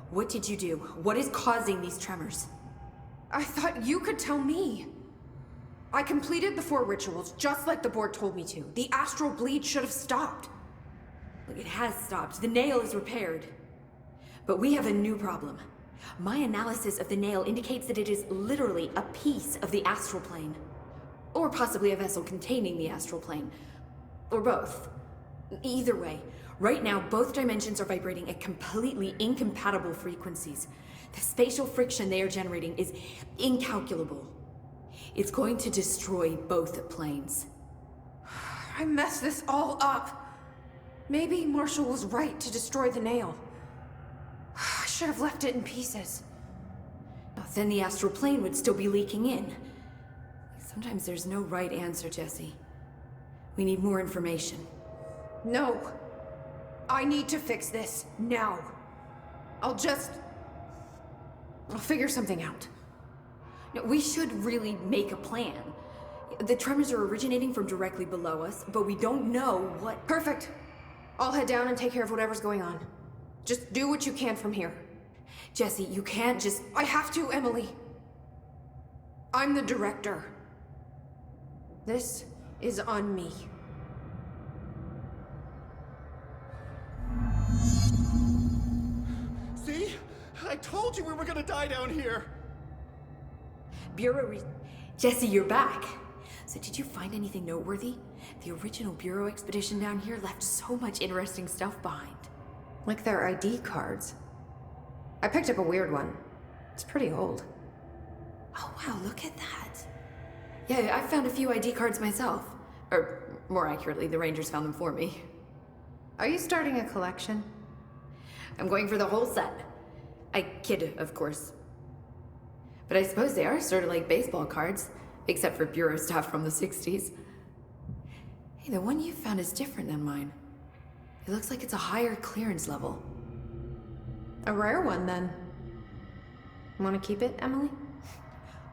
What did you do? What is causing these tremors? I thought you could tell me. I completed the 4 rituals, just like the board told me to. The astral bleed should have stopped. Look, it has stopped. The nail is repaired. But we have a new problem. My analysis of the nail indicates that it is literally a piece of the astral plane. Or possibly a vessel containing the astral plane. Or both. Either way, right now both dimensions are vibrating at completely incompatible frequencies. The spatial friction they are generating is incalculable. It's going to destroy both planes. I messed this all up. Maybe Marshall was right to destroy the nail. I should have left it in pieces. Then the astral plane would still be leaking in. Sometimes there's no right answer, Jesse. We need more information. No. I need to fix this, now. I'll figure something out. No, we should really make a plan. The tremors are originating from directly below us, but we don't know what... Perfect. I'll head down and take care of whatever's going on. Just do what you can from here. Jesse, you can't just... I have to, Emily. I'm the director. This is on me. See? I told you we were gonna die down here! Jesse, you're back. So did you find anything noteworthy? The original Bureau expedition down here left so much interesting stuff behind. Like their ID cards. I picked up a weird one. It's pretty old. Oh wow, look at that. Yeah, I found a few ID cards myself. Or, more accurately, the Rangers found them for me. Are you starting a collection? I'm going for the whole set. I kid, of course. But I suppose they are sort of like baseball cards, except for Bureau stuff from the 60s. Hey, the one you found is different than mine. It looks like it's a higher clearance level. A rare one, then. Want to keep it, Emily?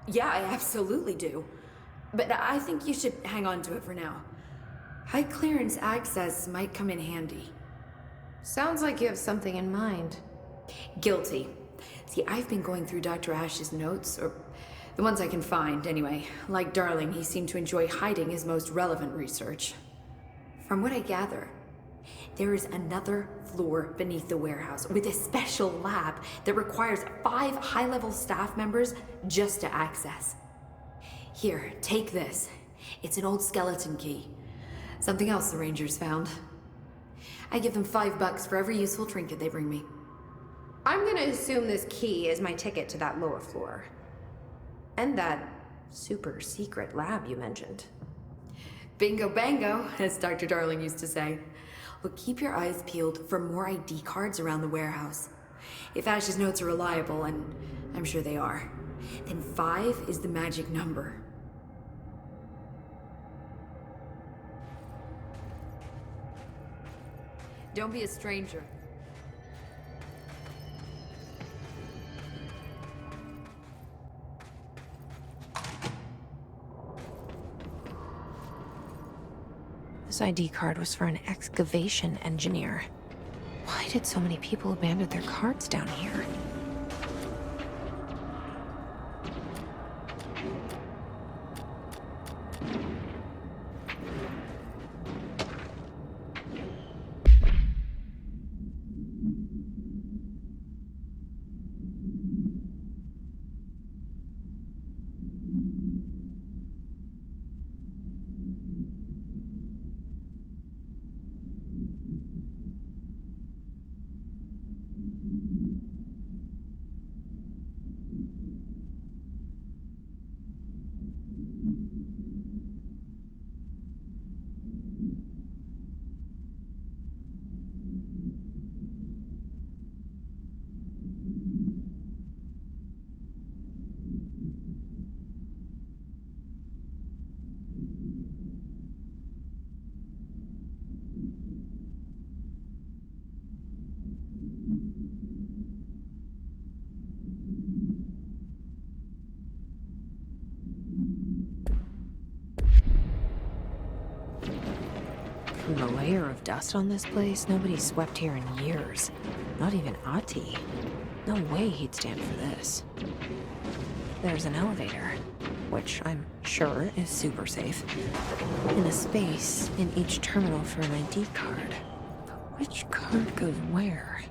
Yeah, I absolutely do. But I think you should hang on to it for now. High clearance access might come in handy. Sounds like you have something in mind. Guilty. See, I've been going through Dr. Ash's notes, or the ones I can find, anyway. Like Darling, he seemed to enjoy hiding his most relevant research. From what I gather, there is another floor beneath the warehouse with a special lab that requires 5 high-level staff members just to access. Here, take this. It's an old skeleton key. Something else the Rangers found. I give them $5 for every useful trinket they bring me. I'm gonna assume this key is my ticket to that lower floor. And that super secret lab you mentioned. Bingo bango, as Dr. Darling used to say. Look, keep your eyes peeled for more ID cards around the warehouse. If Ash's notes are reliable, and I'm sure they are, then 5 is the magic number. Don't be a stranger. This ID card was for an excavation engineer. Why did so many people abandon their cards down here? from the layer of dust on this place, nobody's swept here in years. Not even Ati. No way he'd stand for this. There's an elevator, which I'm sure is super safe, and a space in each terminal for an ID card. But which card goes where?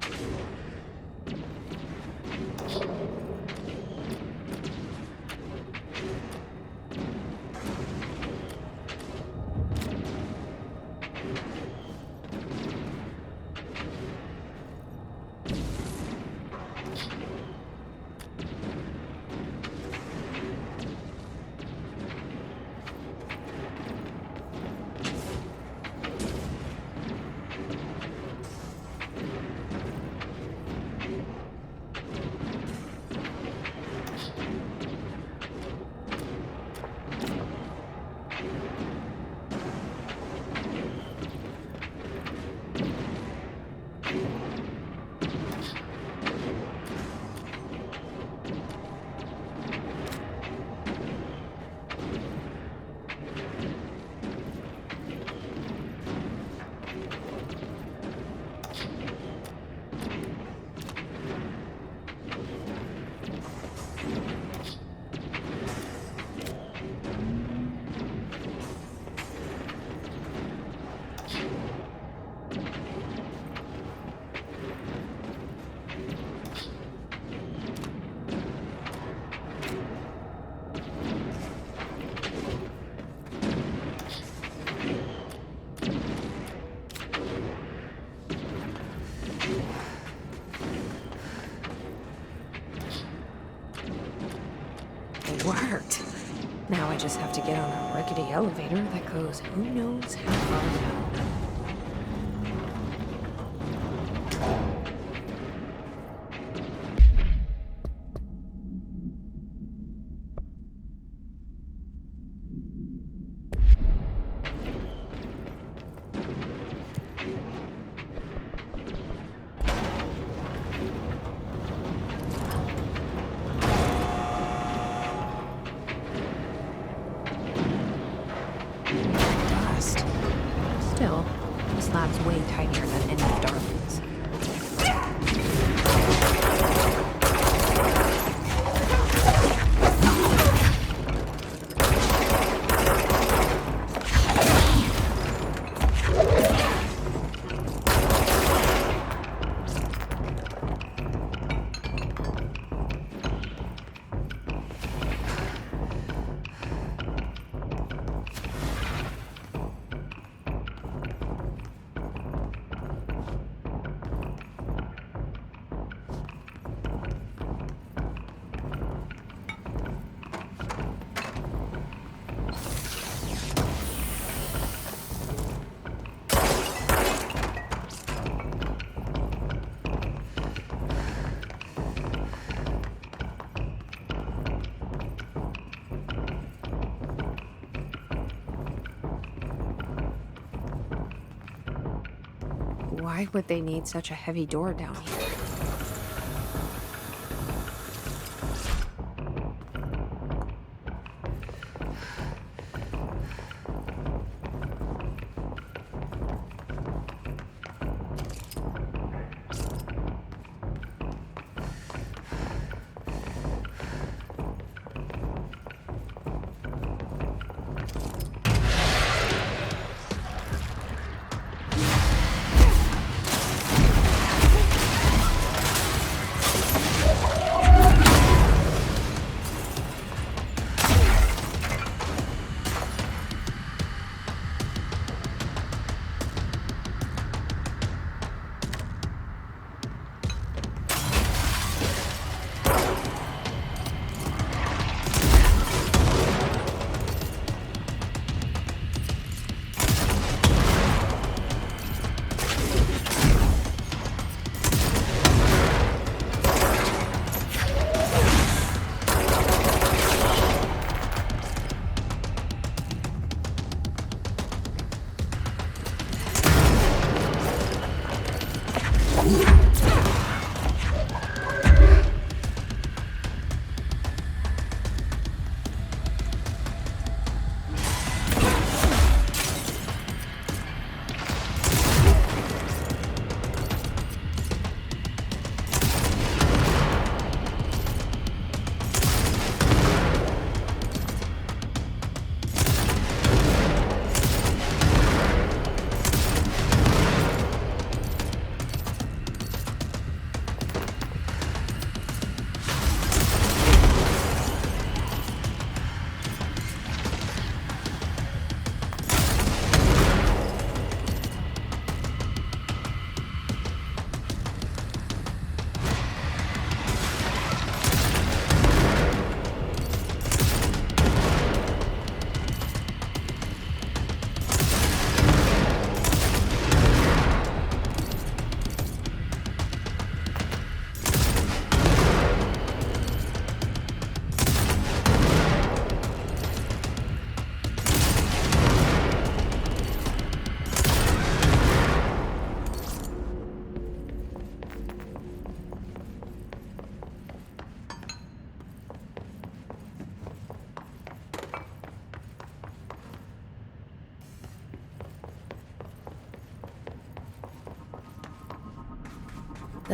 It worked. Now I just have to get on a rickety elevator that goes who knows how far down. Dust. Still, this lab's way tinier than any of Darwin's. Why would they need such a heavy door down here?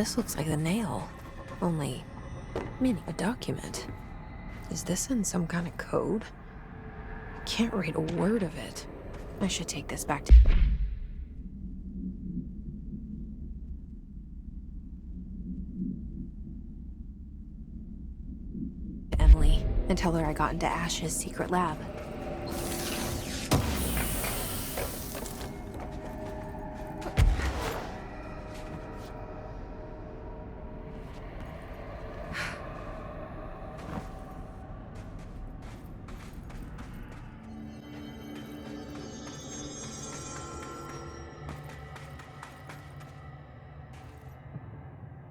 This looks like the nail. Only, a document. Is this in some kind of code? I can't read a word of it. I should take this back to Emily and tell her I got into Ash's secret lab.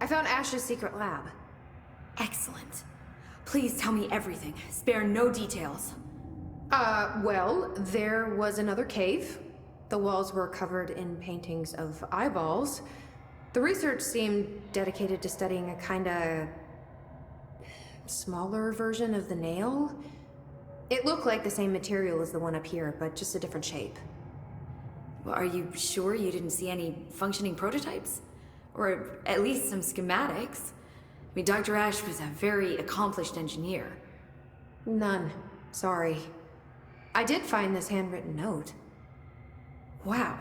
I found Ash's secret lab. Excellent. Please tell me everything. Spare no details. Well, there was another cave. The walls were covered in paintings of eyeballs. The research seemed dedicated to studying a kinda smaller version of the nail. It looked like the same material as the one up here, but just a different shape. Well, are you sure you didn't see any functioning prototypes? Or at least some schematics? I mean, Dr. Ash was a very accomplished engineer. None. Sorry. I did find this handwritten note. Wow.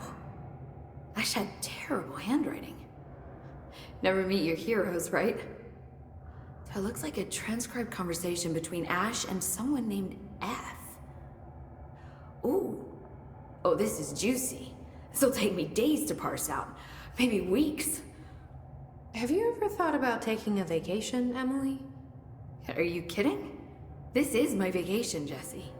Ash had terrible handwriting. Never meet your heroes, right? It looks like a transcribed conversation between Ash and someone named F. Ooh. Oh, this is juicy. This'll take me days to parse out. Maybe weeks. Have you ever thought about taking a vacation, Emily? Are you kidding? This is my vacation, Jesse.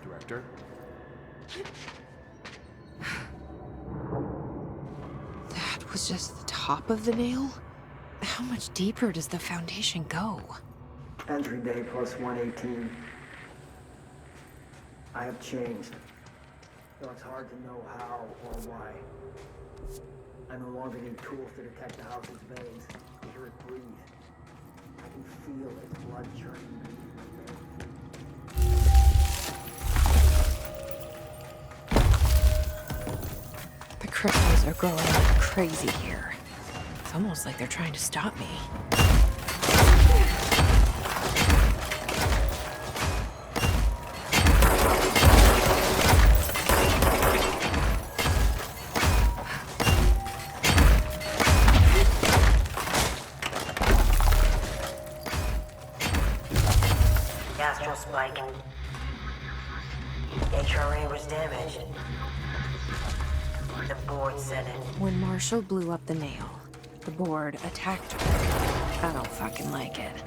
Director? That was just the top of the nail? How much deeper does the foundation go? Entry day plus 118. I have changed, though it's hard to know how or why. I no longer need tools to detect the house's veins, to hear it breathe. I can feel its blood churning beneath my bare feet. The crystals are growing like crazy here. It's almost like they're trying to stop me. Astral spike. HRA was damaged. The board said it. When Marshall blew up the nail, the board attacked her. I don't fucking like it.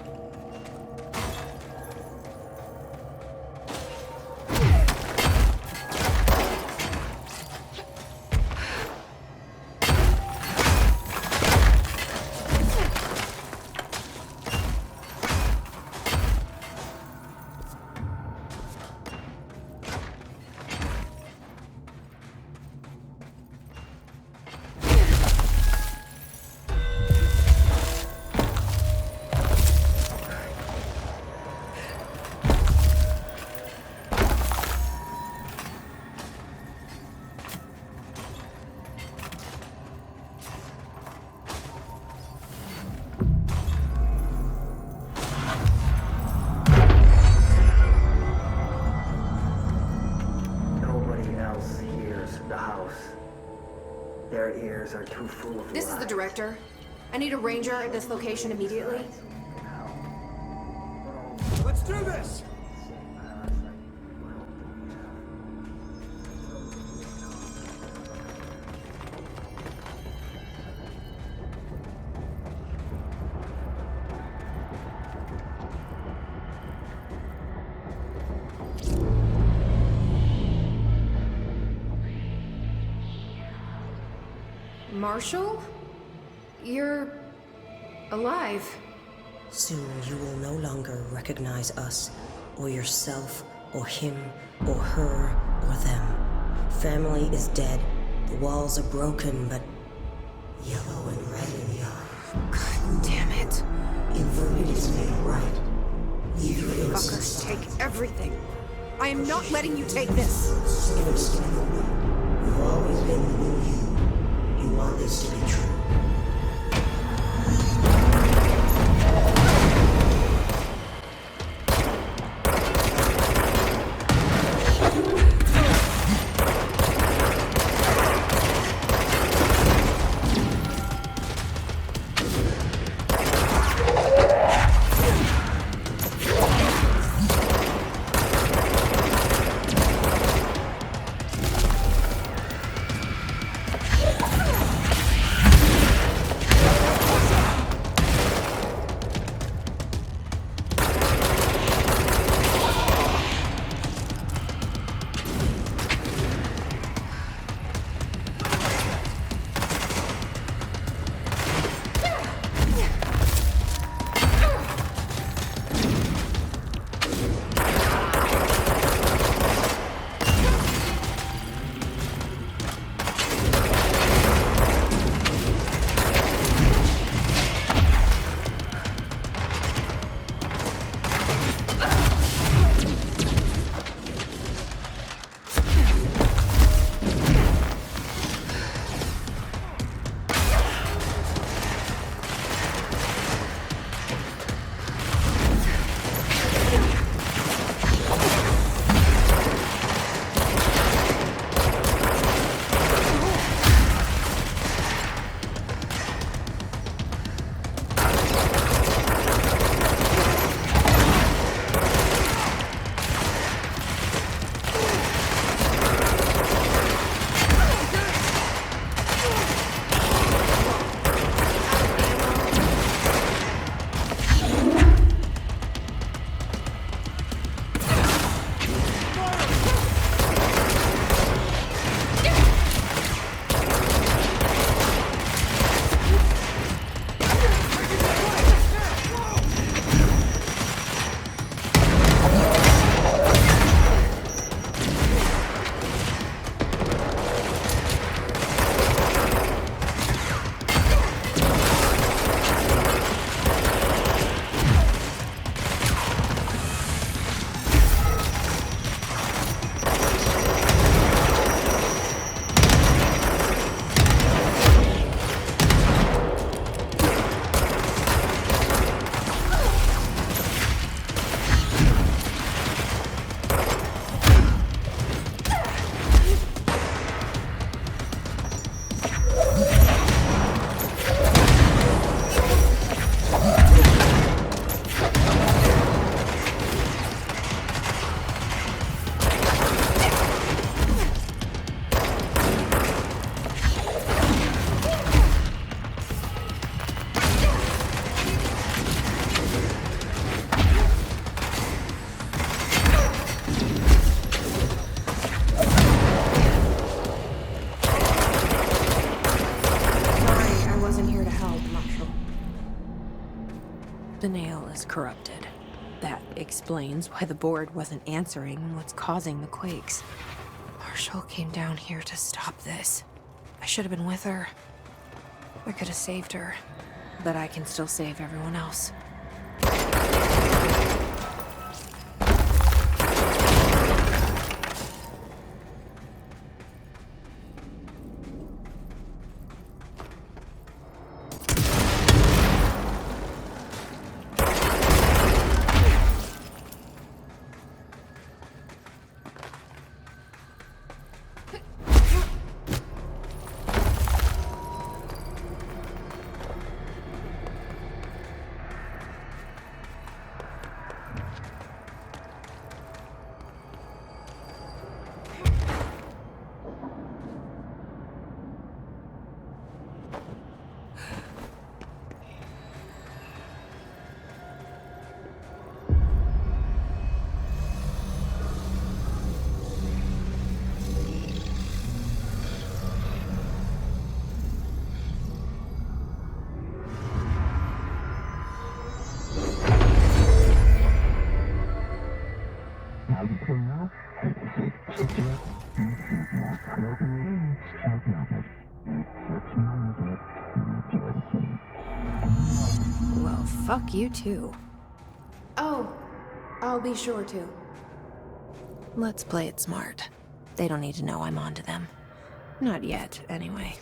Their ears are too full of This is the lies. director. I need a ranger at this location immediately. Let's do this! Marshall? You're alive. Soon you will no longer recognize us, or yourself, or him, or her, or them. Family is dead. The walls are broken, but Yellow and red in the eye. God damn it. Inverted is made right. Leave your Fuckers, innocence. take everything. I am not letting you take this. Innocent in your way. You've always been the new you. You want this to be true. The nail is corrupted. That explains why the board wasn't answering and what's causing the quakes. Marshall came down here to stop this. I should have been with her. I could have saved her. But I can still save everyone else. fuck you too. Oh, I'll be sure to. Let's play it smart. They don't need to know I'm onto them. Not yet, anyway.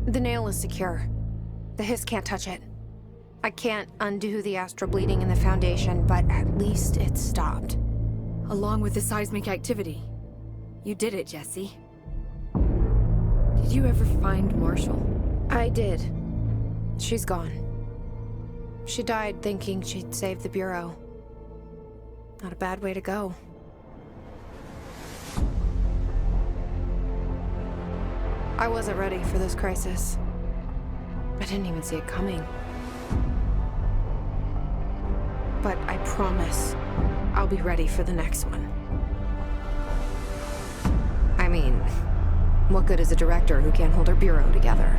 The nail is secure. The hiss can't touch it. I can't undo the astral bleeding in the Foundation, but at least it's stopped. Along with the seismic activity. You did it, Jesse. Did you ever find Marshall? I did. She's gone. She died thinking she'd save the Bureau. Not a bad way to go. I wasn't ready for this crisis. I didn't even see it coming. But I promise, I'll be ready for the next one. I mean, what good is a director who can't hold her bureau together?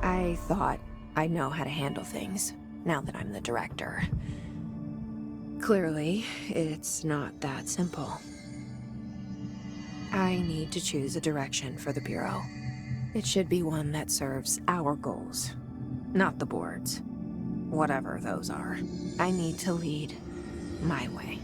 I thought I know how to handle things, now that I'm the director. Clearly, it's not that simple. I need to choose a direction for the Bureau. It should be one that serves our goals, not the board's. Whatever those are. I need to lead my way.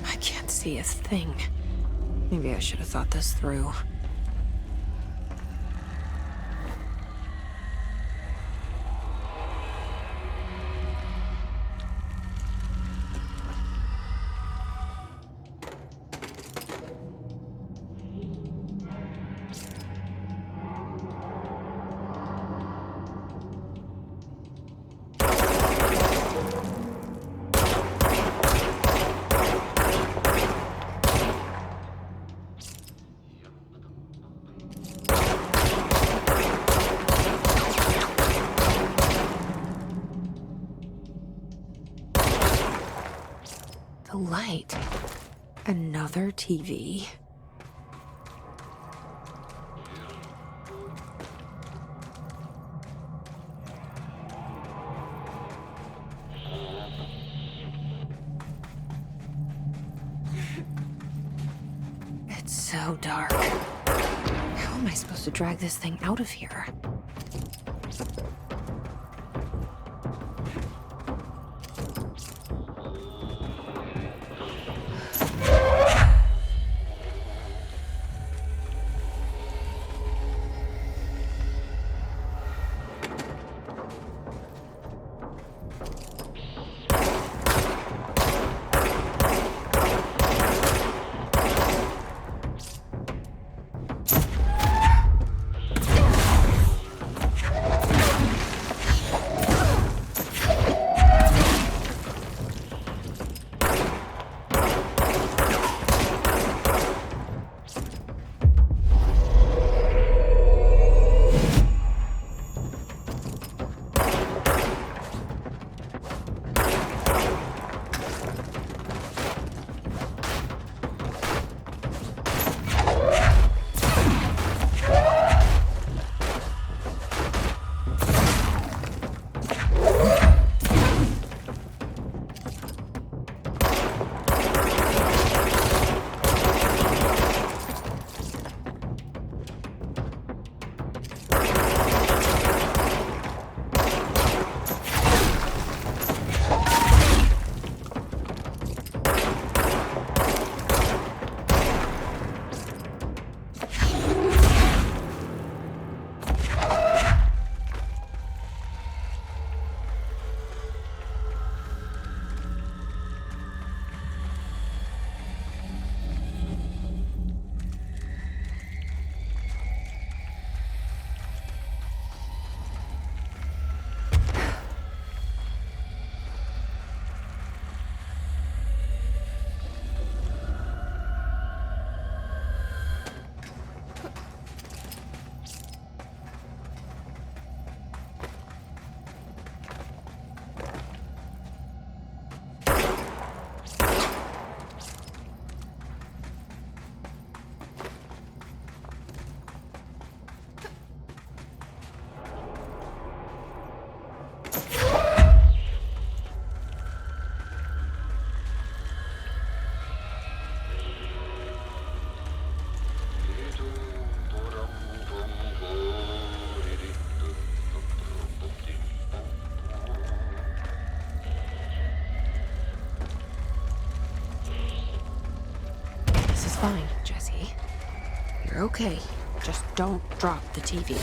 I can't see a thing. Maybe I should have thought this through. The light. Another TV. It's so dark. How am I supposed to drag this thing out of here? Fine, Jesse. You're okay. Just don't drop the TV.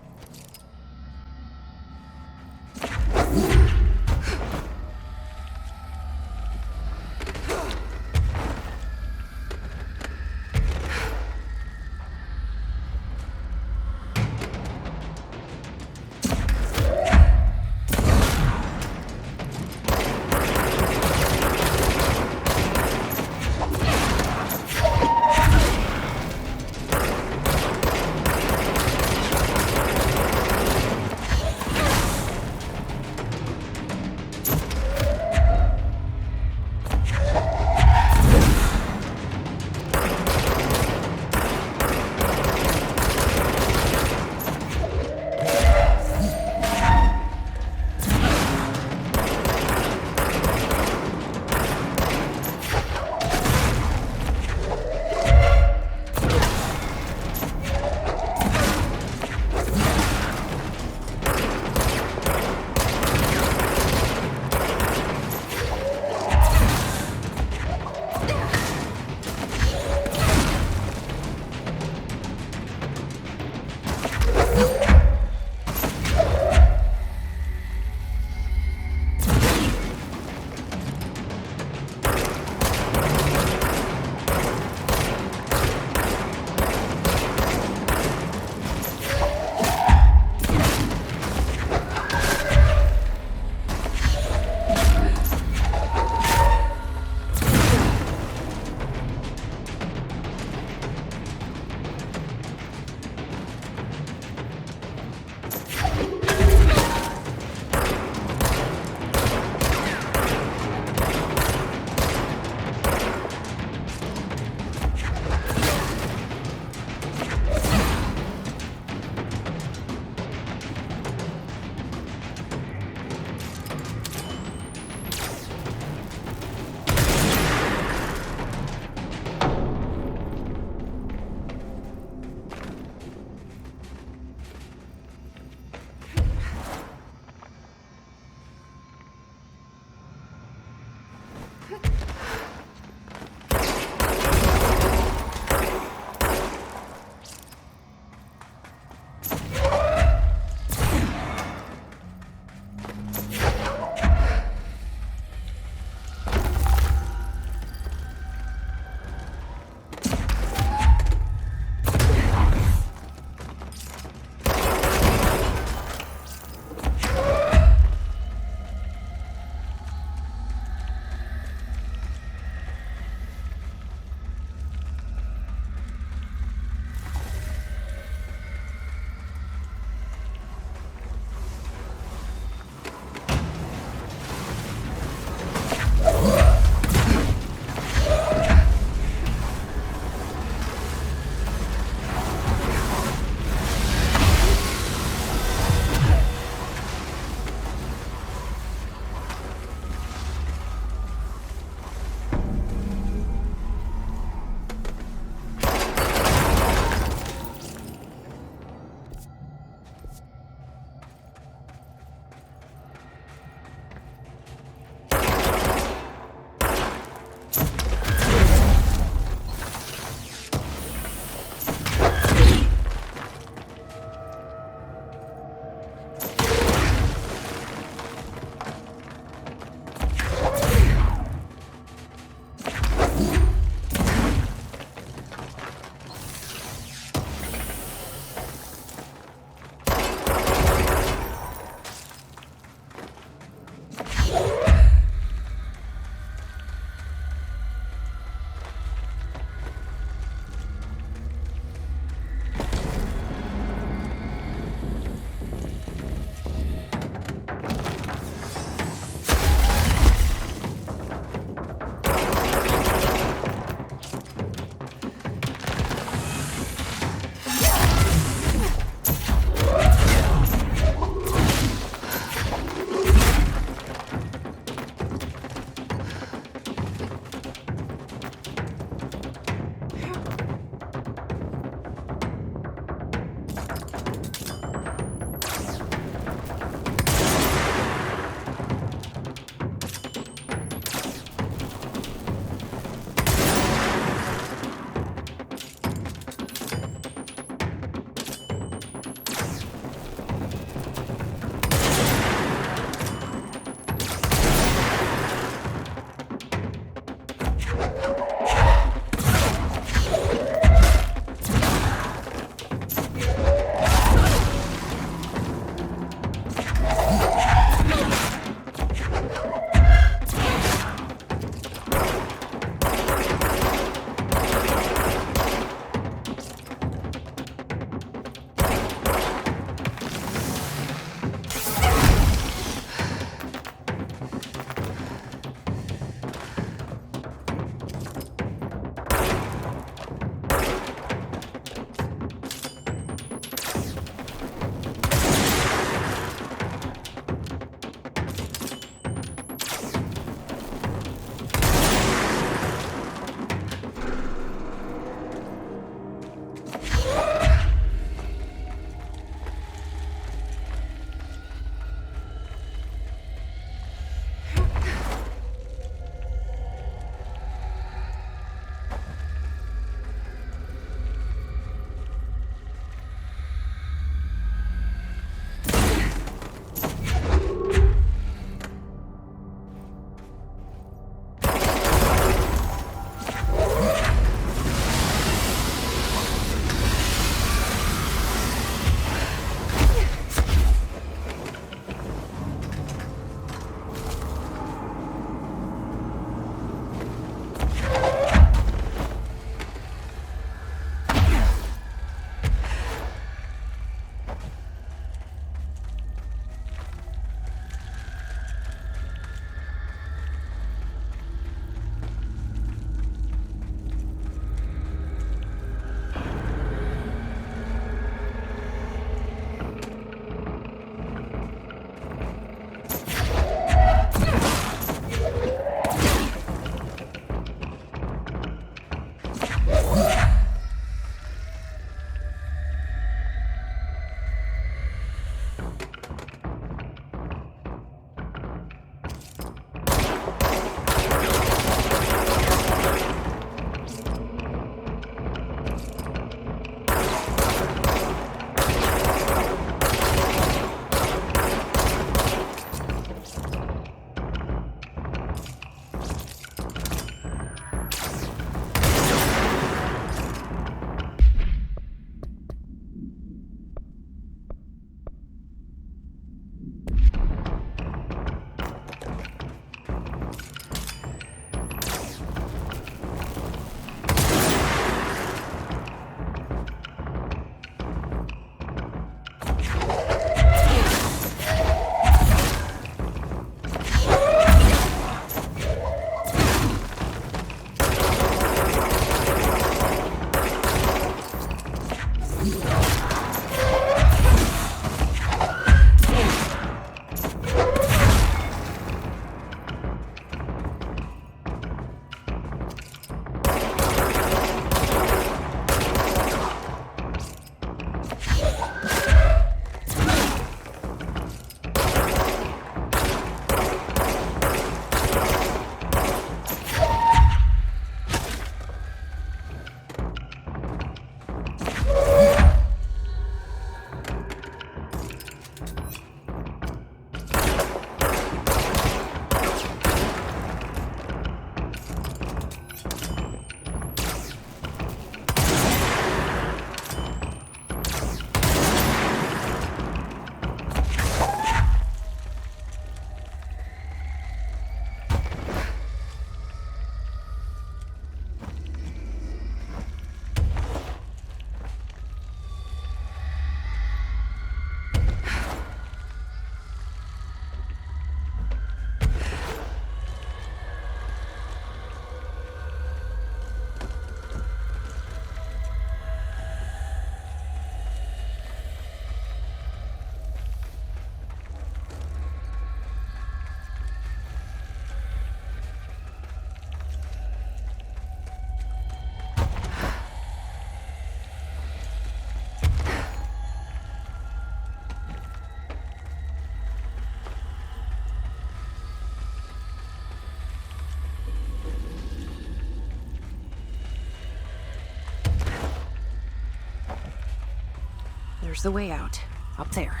There's the way out. Up there.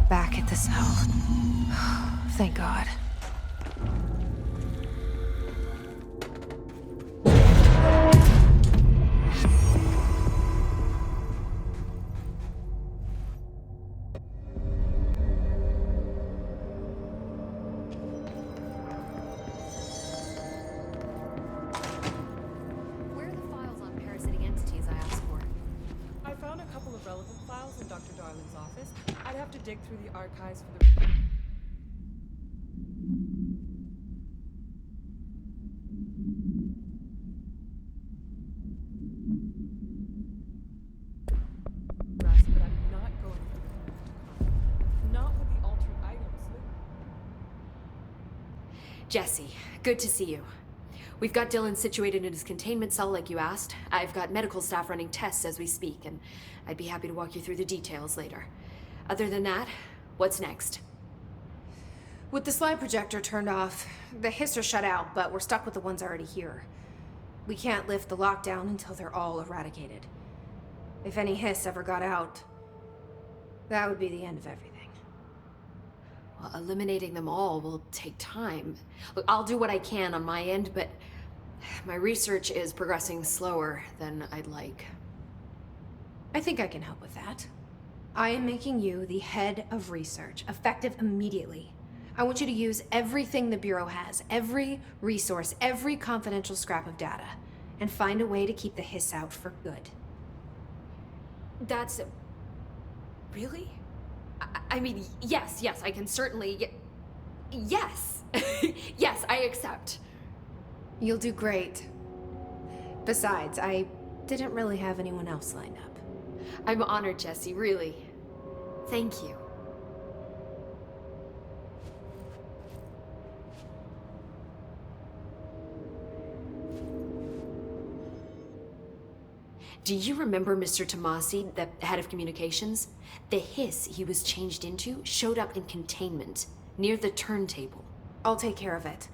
Back at the cell. Thank God. Where are the files on parasitic entities I asked for? I found a couple of relevant files in Dr. Darling's office. I'd have to dig through the archives for the... rest, but I'm not going for not with the altered items. Jesse, good to see you. We've got Dylan situated in his containment cell like you asked. I've got medical staff running tests as we speak, and I'd be happy to walk you through the details later. Other than that, what's next? With the slide projector turned off, the hiss are shut out, but we're stuck with the ones already here. We can't lift the lockdown until they're all eradicated. If any hiss ever got out, that would be the end of everything. Well, eliminating them all will take time. Look, I'll do what I can on my end, but my research is progressing slower than I'd like. I think I can help with that. I am making you the head of research, effective immediately. I want you to use everything the Bureau has, every resource, every confidential scrap of data, and find a way to keep the hiss out for good. That's... really? I mean, yes, I can certainly... Yes! Yes, I accept. You'll do great. Besides, I didn't really have anyone else lined up. I'm honored, Jesse, really. Thank you. Do you remember Mr. Tomassi, the head of communications? The hiss he was changed into showed up in containment, near the turntable. I'll take care of it.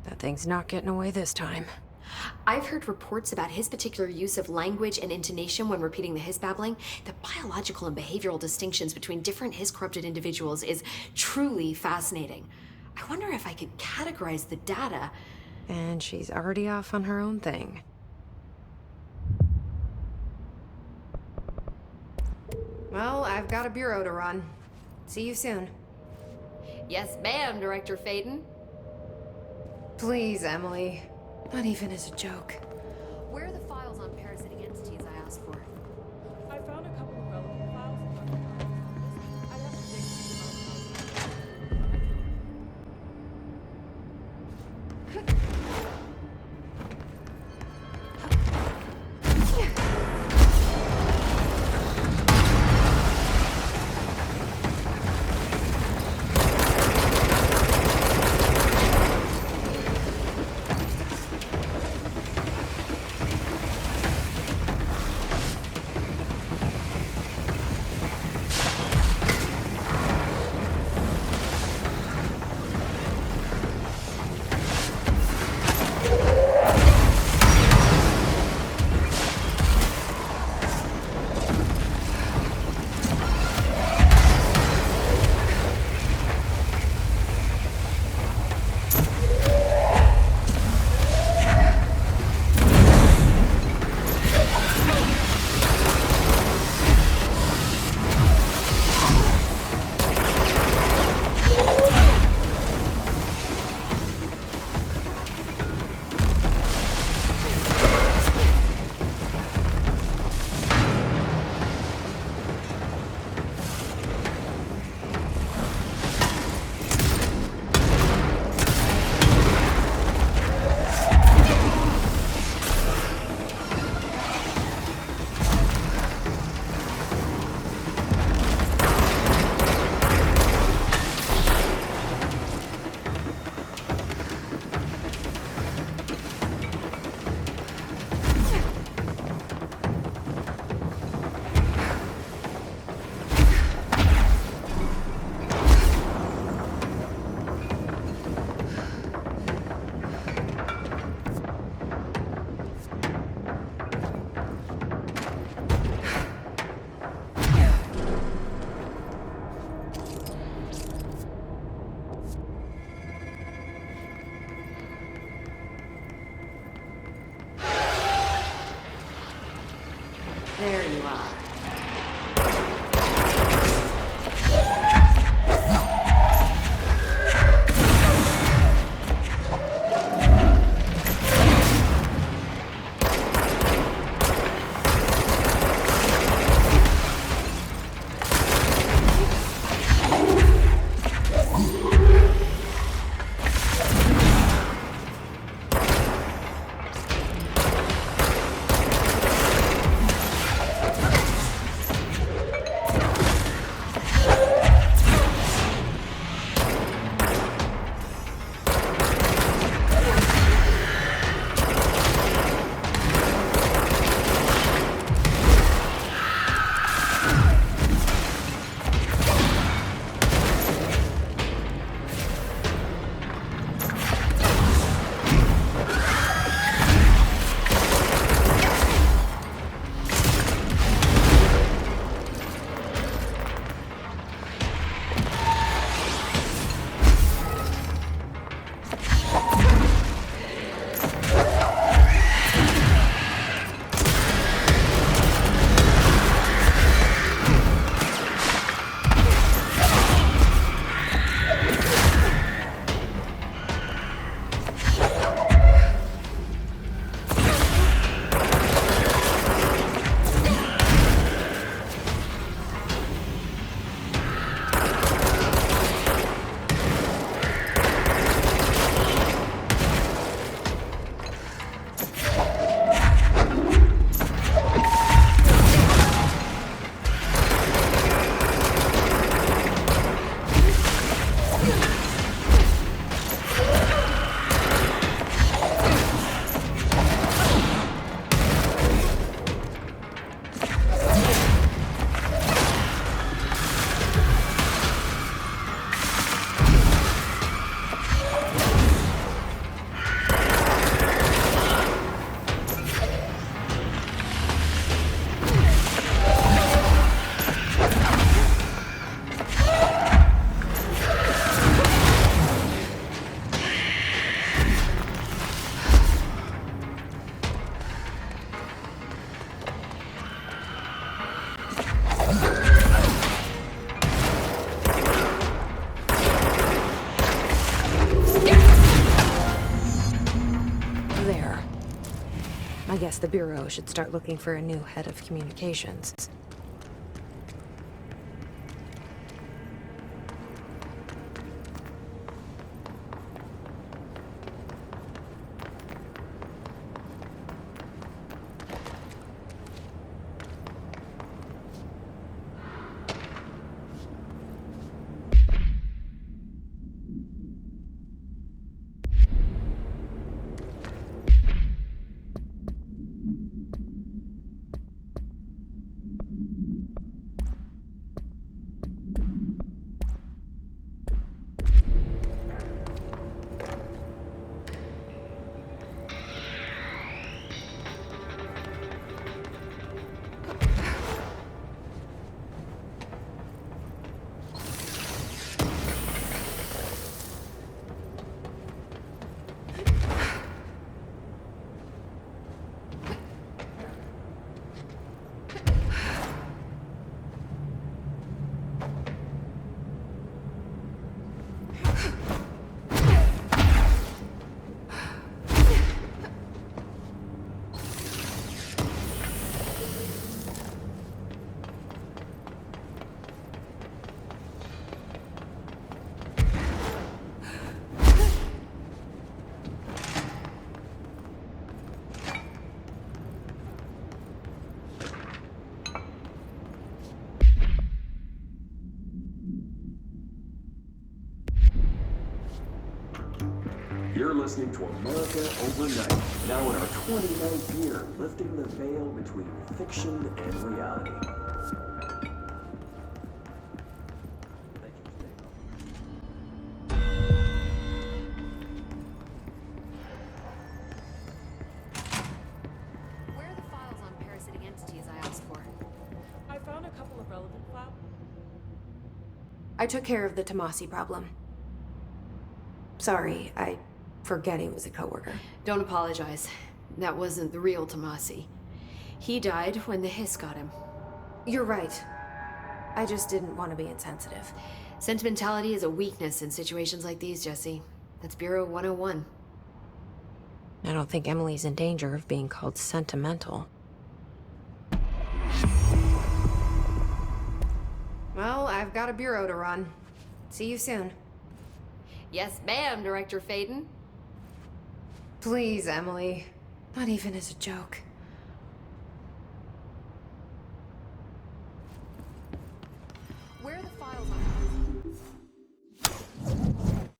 That thing's not getting away this time. I've heard reports about his particular use of language and intonation when repeating the hiss babbling. The biological and behavioral distinctions between different hiss-corrupted individuals is truly fascinating. I wonder if I could categorize the data. And she's already off on her own thing. Well, I've got a bureau to run. See you soon. Yes, ma'am, Director Faden. Please, Emily. Not even as a joke. Where are the files on parasitic entities I asked for? I found a couple of relevant files in Dr. Darling's office. I'd have to dig through the archives. guess the Bureau should start looking for a new head of communications. You're listening to America Overnight, now in our 29th year, lifting the veil between fiction and reality. Where are the files on parasitic entities I asked for? I found a couple of relevant files. I took care of the Tomassi problem. Sorry, I forget he was a coworker. Don't apologize. That wasn't the real Tomassi. He died when the hiss got him. You're right. I just didn't want to be insensitive. Sentimentality is a weakness in situations like these, Jesse. That's Bureau 101. I don't think Emily's in danger of being called sentimental. Well, I've got a bureau to run. See you soon. Yes, ma'am, Director Faden. Please, Emily. Not even as a joke.